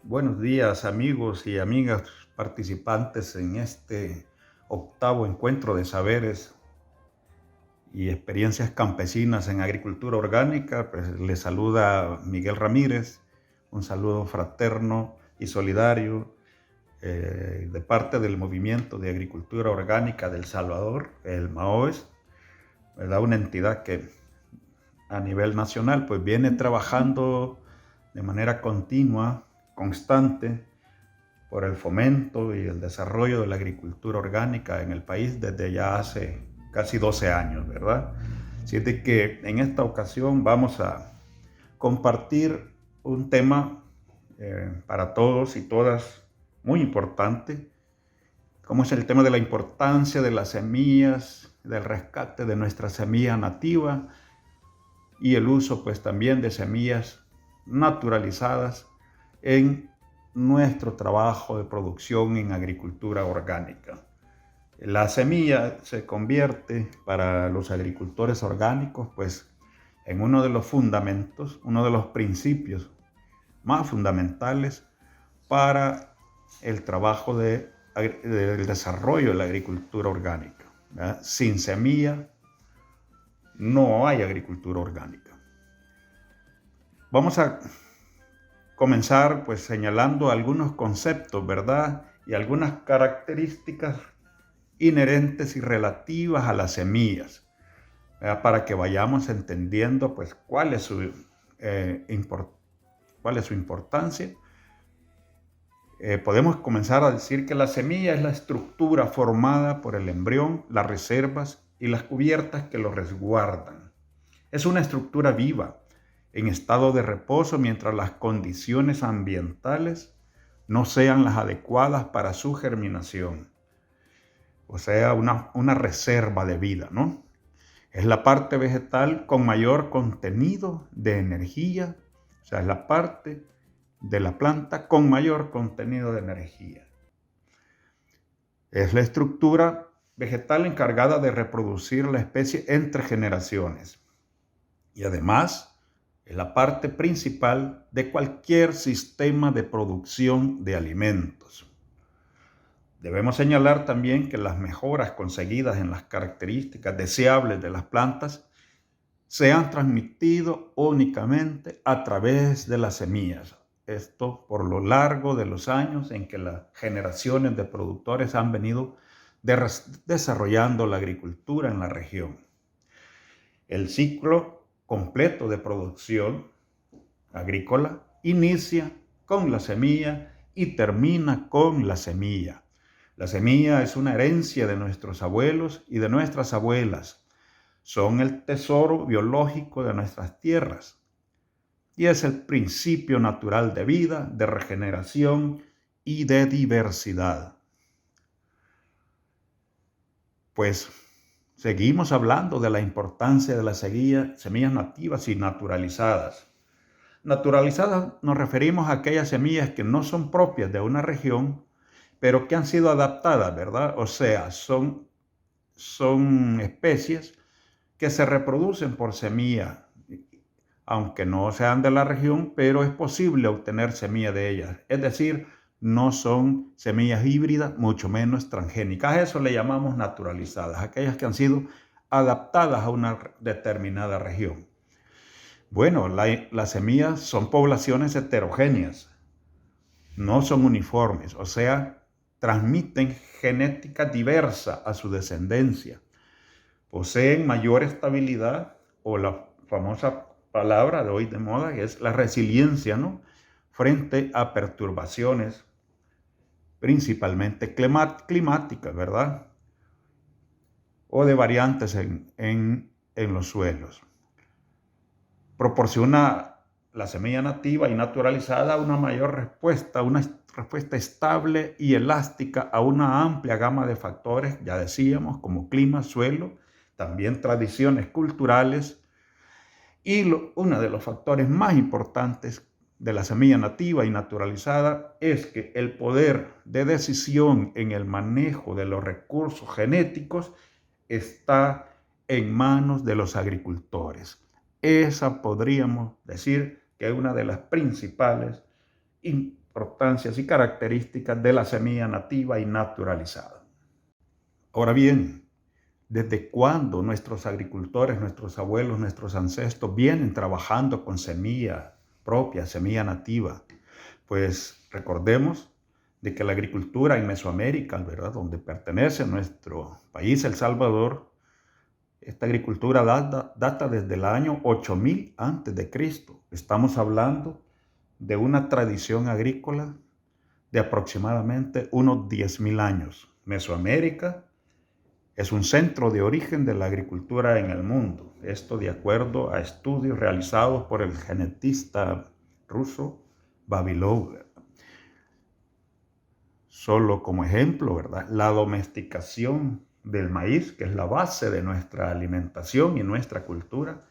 Buenos días, amigos y amigas participantes en este octavo encuentro de saberes y experiencias campesinas en agricultura orgánica. Pues les saluda Miguel Ramírez, un saludo fraterno y solidario de parte del Movimiento de Agricultura Orgánica del Salvador, el MAOES, ¿verdad? Una entidad que a nivel nacional pues viene trabajando de manera continua, constante, por el fomento y el desarrollo de la agricultura orgánica en el país desde ya hace casi 12 años, ¿verdad? Así es de que en esta ocasión vamos a compartir un tema para todos y todas muy importante, como es el tema de la importancia de las semillas, del rescate de nuestra semilla nativa y el uso pues también de semillas naturalizadas en nuestro trabajo de producción en agricultura orgánica. La semilla se convierte para los agricultores orgánicos pues en uno de los fundamentos, uno de los principios más fundamentales para el trabajo del desarrollo de la agricultura orgánica, ¿verdad? Sin semilla no hay agricultura orgánica. Vamos a comenzar pues señalando algunos conceptos, ¿verdad? Y algunas características inherentes y relativas a las semillas, ¿verdad? Para que vayamos entendiendo pues cuál es su importancia. Podemos comenzar a decir que la semilla es la estructura formada por el embrión, las reservas y las cubiertas que lo resguardan. Es una estructura viva, en estado de reposo mientras las condiciones ambientales no sean las adecuadas para su germinación. O sea, una reserva de vida, ¿no? Es la parte vegetal con mayor contenido de energía, o sea, es la parte de la planta con mayor contenido de energía. Es la estructura vegetal encargada de reproducir la especie entre generaciones. Y además, es la parte principal de cualquier sistema de producción de alimentos. Debemos señalar también que las mejoras conseguidas en las características deseables de las plantas se han transmitido únicamente a través de las semillas. Esto por lo largo de los años en que las generaciones de productores han venido desarrollando la agricultura en la región. El ciclo completo de producción agrícola inicia con la semilla y termina con la semilla. La semilla es una herencia de nuestros abuelos y de nuestras abuelas. Son el tesoro biológico de nuestras tierras y es el principio natural de vida, de regeneración y de diversidad. Pues seguimos hablando de la importancia de las semillas nativas y naturalizadas. Naturalizadas nos referimos a aquellas semillas que no son propias de una región, pero que han sido adaptadas, ¿verdad? O sea, son especies que se reproducen por semilla, aunque no sean de la región, pero es posible obtener semilla de ellas. Es decir, no son semillas híbridas, mucho menos transgénicas. A eso le llamamos naturalizadas, aquellas que han sido adaptadas a una determinada región. Bueno, las semillas son poblaciones heterogéneas, no son uniformes, o sea, transmiten genética diversa a su descendencia. Poseen mayor estabilidad, o la famosa palabra de hoy de moda, que es la resiliencia, ¿no? Frente a perturbaciones, principalmente climáticas, ¿verdad? O de variantes en los suelos. Proporciona la semilla nativa y naturalizada una mayor respuesta, una respuesta estable y elástica a una amplia gama de factores, ya decíamos, como clima, suelo, también tradiciones culturales y uno de los factores más importantes de la semilla nativa y naturalizada es que el poder de decisión en el manejo de los recursos genéticos está en manos de los agricultores. Esa podríamos decir que es una de las principales importancias y características de la semilla nativa y naturalizada. Ahora bien, ¿desde cuándo nuestros agricultores, nuestros abuelos, nuestros ancestros vienen trabajando con semilla propia, semilla nativa? Pues recordemos de que la agricultura en Mesoamérica, ¿verdad?, donde pertenece nuestro país, El Salvador, esta agricultura data desde el año 8000 antes de Cristo. Estamos hablando de una tradición agrícola de aproximadamente unos 10.000 años. Mesoamérica es un centro de origen de la agricultura en el mundo. Esto de acuerdo a estudios realizados por el genetista ruso Vavilov. Solo como ejemplo, ¿verdad?, la domesticación del maíz, que es la base de nuestra alimentación y nuestra cultura,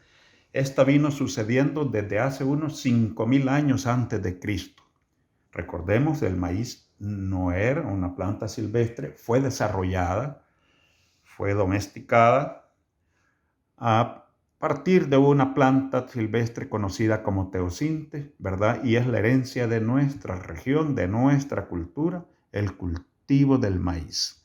esta vino sucediendo desde hace unos 5000 años antes de Cristo. Recordemos, el maíz no era una planta silvestre, fue desarrollada, fue domesticada a partir de una planta silvestre conocida como teosinte, ¿verdad? Y es la herencia de nuestra región, de nuestra cultura, el cultivo del maíz.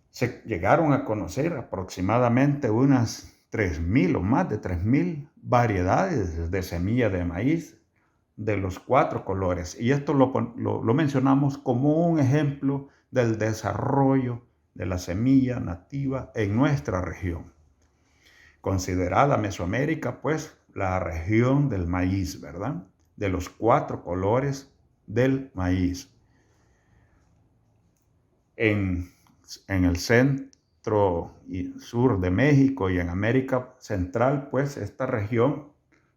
Se llegaron a conocer aproximadamente unas 3000 o más de 3000 variedades de semilla de maíz de los 4 colores. Y esto lo mencionamos como un ejemplo del desarrollo de la semilla nativa en nuestra región. Considerada Mesoamérica, pues, la región del maíz, ¿verdad?, de los 4 colores del maíz. En el centro y sur de México y en América Central, pues esta región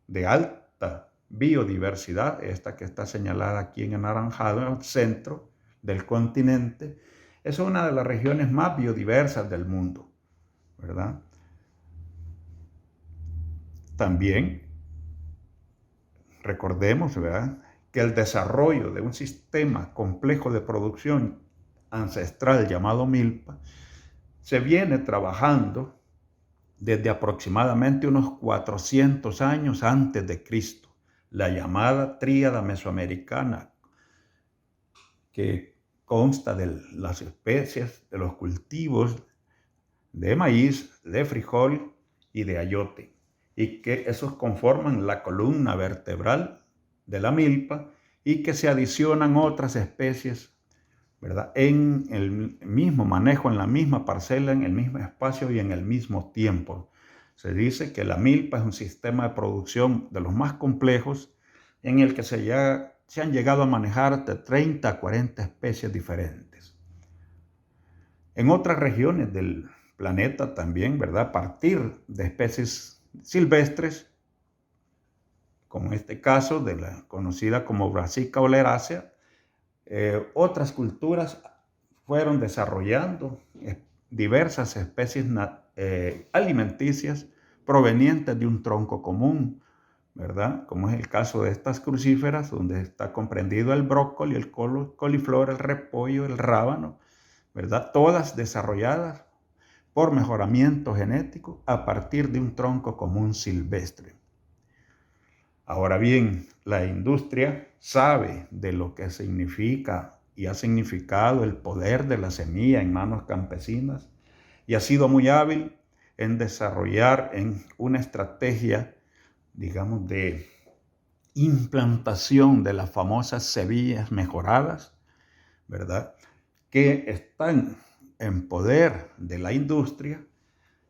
de alta biodiversidad, esta que está señalada aquí en anaranjado, en el centro del continente, es una de las regiones más biodiversas del mundo, ¿verdad? También recordemos, ¿verdad?, que el desarrollo de un sistema complejo de producción ancestral llamado milpa se viene trabajando desde aproximadamente unos 400 años antes de Cristo, la llamada tríada mesoamericana, que consta de las especies, de los cultivos de maíz, de frijol y de ayote, y que esos conforman la columna vertebral de la milpa y que se adicionan otras especies, ¿verdad?, en el mismo manejo, en la misma parcela, en el mismo espacio y en el mismo tiempo. Se dice que la milpa es un sistema de producción de los más complejos en el que se han llegado a manejar de 30 a 40 especies diferentes. En otras regiones del planeta también, ¿verdad?, a partir de especies silvestres, como en este caso de la conocida como Brassica oleracea, otras culturas fueron desarrollando diversas especies alimenticias provenientes de un tronco común, ¿verdad? Como es el caso de estas crucíferas, donde está comprendido el brócoli, el coliflor, el repollo, el rábano, ¿verdad? Todas desarrolladas por mejoramiento genético a partir de un tronco común silvestre. Ahora bien, la industria sabe de lo que significa y ha significado el poder de la semilla en manos campesinas y ha sido muy hábil en desarrollar una estrategia, digamos, de implantación de las famosas semillas mejoradas, ¿verdad?, que están en poder de la industria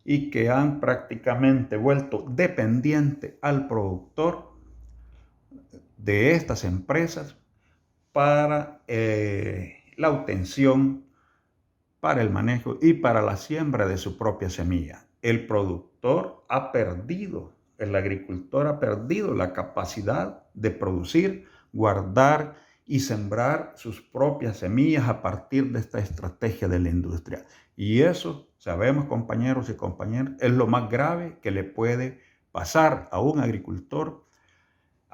y que han prácticamente vuelto dependiente al productor de estas empresas para la obtención, para el manejo y para la siembra de su propia semilla. El productor ha perdido, el agricultor ha perdido la capacidad de producir, guardar y sembrar sus propias semillas a partir de esta estrategia de la industria. Y eso, sabemos, compañeros y compañeras, es lo más grave que le puede pasar a un agricultor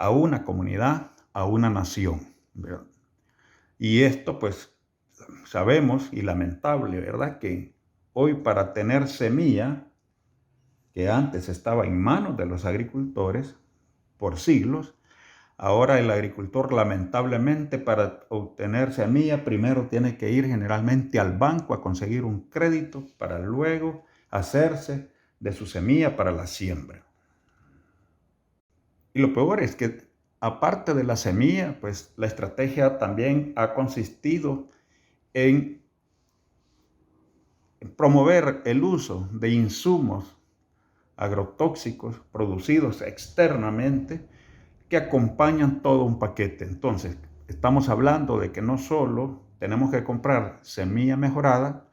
a una comunidad, a una nación, ¿verdad? Y esto pues sabemos y lamentable, ¿verdad? Que hoy para tener semilla, que antes estaba en manos de los agricultores por siglos, ahora el agricultor lamentablemente para obtener semilla primero tiene que ir generalmente al banco a conseguir un crédito para luego hacerse de su semilla para la siembra. Y lo peor es que aparte de la semilla, pues la estrategia también ha consistido en promover el uso de insumos agrotóxicos producidos externamente que acompañan todo un paquete. Entonces, estamos hablando de que no solo tenemos que comprar semilla mejorada,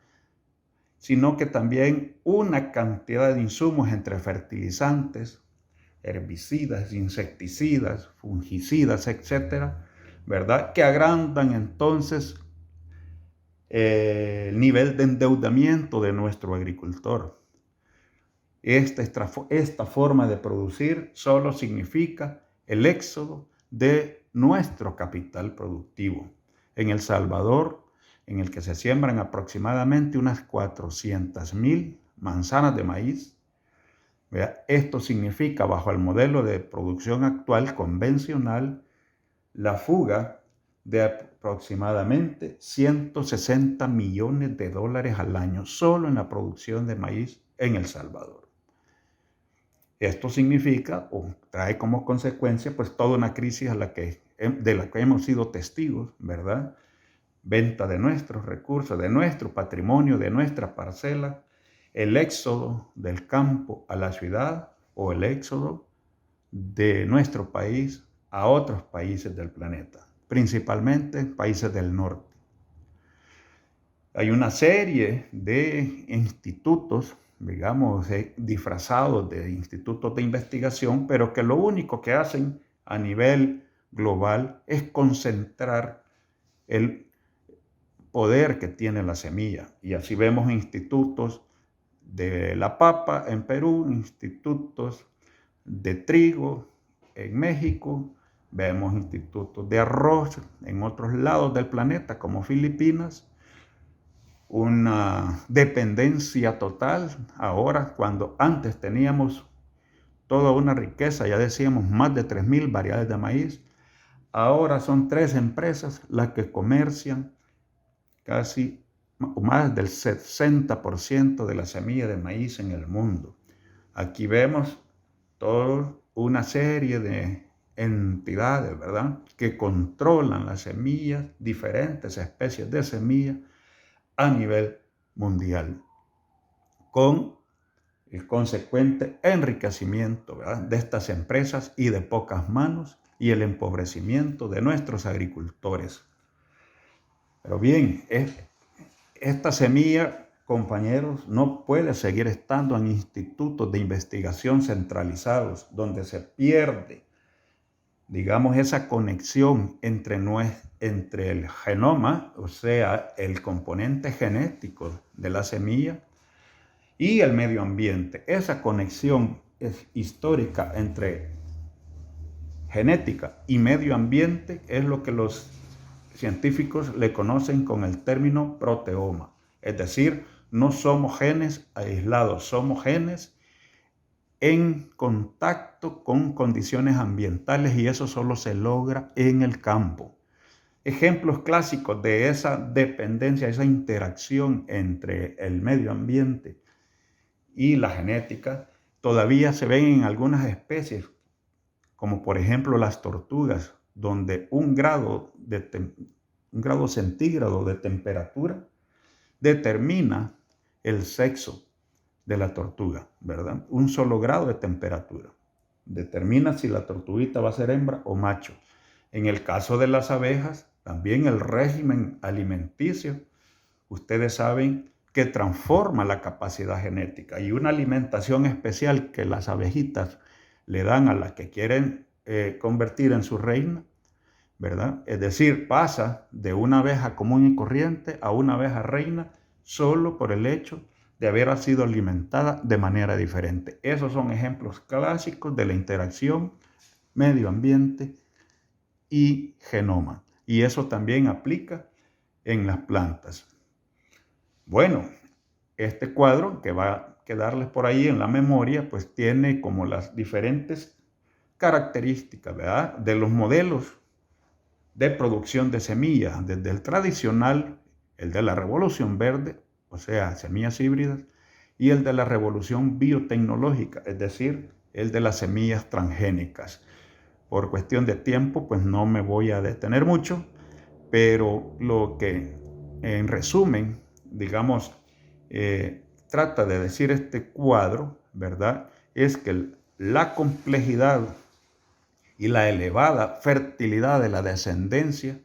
sino que también una cantidad de insumos entre fertilizantes, herbicidas, insecticidas, fungicidas, etcétera, ¿verdad? Que agrandan entonces el nivel de endeudamiento de nuestro agricultor. Esta forma de producir solo significa el éxodo de nuestro capital productivo. En El Salvador, en el que se siembran aproximadamente unas 400,000 manzanas de maíz, esto significa, bajo el modelo de producción actual convencional, la fuga de aproximadamente 160 millones de dólares al año solo en la producción de maíz en El Salvador. Esto significa o trae como consecuencia pues toda una crisis de la que hemos sido testigos, ¿verdad? Venta de nuestros recursos, de nuestro patrimonio, de nuestra parcela, el éxodo del campo a la ciudad o el éxodo de nuestro país a otros países del planeta, principalmente países del norte. Hay una serie de institutos, digamos, disfrazados de institutos de investigación, pero que lo único que hacen a nivel global es concentrar el poder que tiene la semilla. Y así vemos institutos de la papa en Perú, institutos de trigo en México, vemos institutos de arroz en otros lados del planeta como Filipinas, una dependencia total ahora cuando antes teníamos toda una riqueza, ya decíamos más de 3,000 variedades de maíz, ahora son 3 empresas las que comercian casi más del 60% de la semilla de maíz en el mundo. Aquí vemos toda una serie de entidades, ¿verdad?, que controlan las semillas, diferentes especies de semillas a nivel mundial, con el consecuente enriquecimiento, ¿verdad?, de estas empresas y de pocas manos y el empobrecimiento de nuestros agricultores. Pero bien, esta semilla, compañeros, no puede seguir estando en institutos de investigación centralizados, donde se pierde, digamos, esa conexión entre el genoma, o sea, el componente genético de la semilla, y el medio ambiente. Esa conexión histórica entre genética y medio ambiente es lo que los científicos le conocen con el término proteoma. Es decir, no somos genes aislados, somos genes en contacto con condiciones ambientales y eso solo se logra en el campo. Ejemplos clásicos de esa dependencia, esa interacción entre el medio ambiente y la genética todavía se ven en algunas especies, como por ejemplo las tortugas, donde un grado centígrado de temperatura determina el sexo de la tortuga, ¿verdad? Un solo grado de temperatura determina si la tortuguita va a ser hembra o macho. En el caso de las abejas, también el régimen alimenticio, ustedes saben que transforma la capacidad genética y una alimentación especial que las abejitas le dan a las que quieren convertir en su reina, ¿verdad? Es decir, pasa de una abeja común y corriente a una abeja reina solo por el hecho de haber sido alimentada de manera diferente. Esos son ejemplos clásicos de la interacción medio ambiente y genoma. Y eso también aplica en las plantas. Bueno, este cuadro que va a quedarles por ahí en la memoria, pues tiene como las diferentes características, ¿verdad?, de los modelos de producción de semillas, desde el tradicional, el de la revolución verde, o sea, semillas híbridas, y el de la revolución biotecnológica, es decir, el de las semillas transgénicas. Por cuestión de tiempo, pues no me voy a detener mucho, pero lo que en resumen, digamos, trata de decir este cuadro, ¿verdad?, es que la complejidad y la elevada fertilidad de la descendencia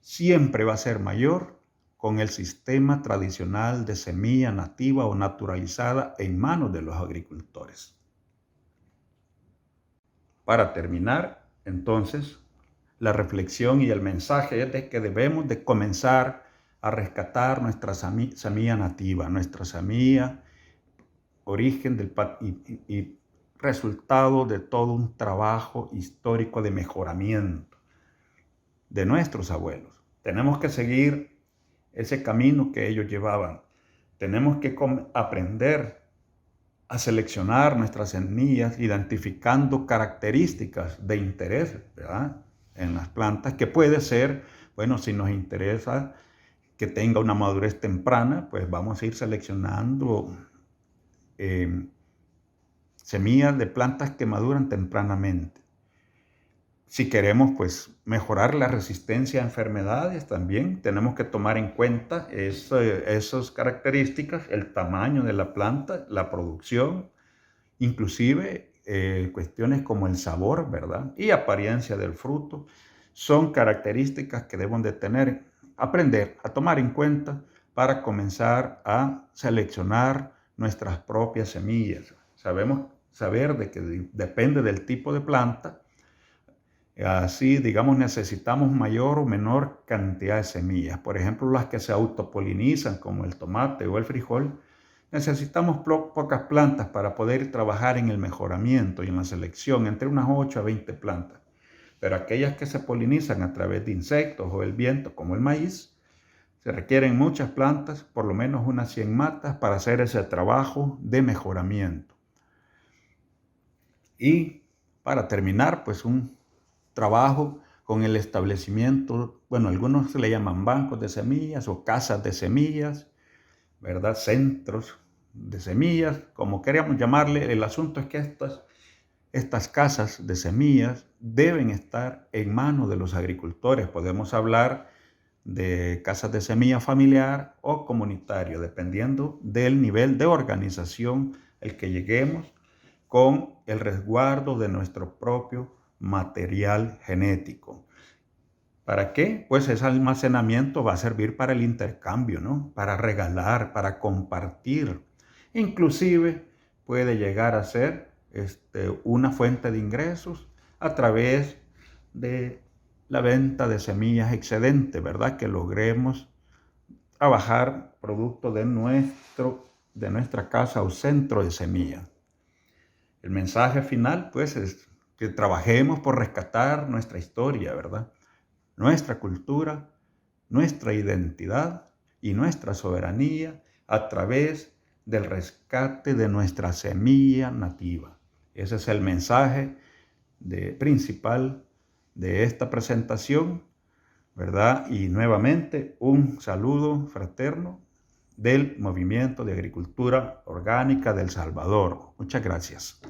siempre va a ser mayor con el sistema tradicional de semilla nativa o naturalizada en manos de los agricultores. Para terminar, entonces, la reflexión y el mensaje es de que debemos de comenzar a rescatar nuestra semilla nativa, nuestra semilla, origen y resultado de todo un trabajo histórico de mejoramiento de nuestros abuelos. Tenemos que seguir ese camino que ellos llevaban. Tenemos que aprender a seleccionar nuestras semillas, identificando características de interés, ¿verdad?, en las plantas, que puede ser, bueno, si nos interesa que tenga una madurez temprana, pues vamos a ir seleccionando semillas de plantas que maduran tempranamente. Si queremos, pues, mejorar la resistencia a enfermedades, también tenemos que tomar en cuenta esas características, el tamaño de la planta, la producción, inclusive cuestiones como el sabor, ¿verdad?, y apariencia del fruto, son características que debemos de aprender a tomar en cuenta para comenzar a seleccionar nuestras propias semillas. Saber de que depende del tipo de planta, así, digamos, necesitamos mayor o menor cantidad de semillas. Por ejemplo, las que se autopolinizan, como el tomate o el frijol, necesitamos pocas plantas para poder trabajar en el mejoramiento y en la selección, entre unas 8 a 20 plantas. Pero aquellas que se polinizan a través de insectos o el viento, como el maíz, se requieren muchas plantas, por lo menos unas 100 matas, para hacer ese trabajo de mejoramiento. Y para terminar, pues un trabajo con el establecimiento, bueno, algunos se le llaman bancos de semillas o casas de semillas, ¿verdad?, centros de semillas, como queríamos llamarle. El asunto es que estas casas de semillas deben estar en manos de los agricultores. Podemos hablar de casas de semilla familiar o comunitario, dependiendo del nivel de organización al que lleguemos, con el resguardo de nuestro propio material genético. ¿Para qué? Pues ese almacenamiento va a servir para el intercambio, ¿no?, para regalar, para compartir. Inclusive puede llegar a ser una fuente de ingresos a través de la venta de semillas excedentes, ¿verdad?, que logremos trabajar producto de nuestra casa o centro de semillas. El mensaje final, pues, es que trabajemos por rescatar nuestra historia, ¿verdad?, nuestra cultura, nuestra identidad y nuestra soberanía a través del rescate de nuestra semilla nativa. Ese es el mensaje principal de esta presentación, ¿verdad? Y nuevamente un saludo fraterno del Movimiento de Agricultura Orgánica de El Salvador. Muchas gracias.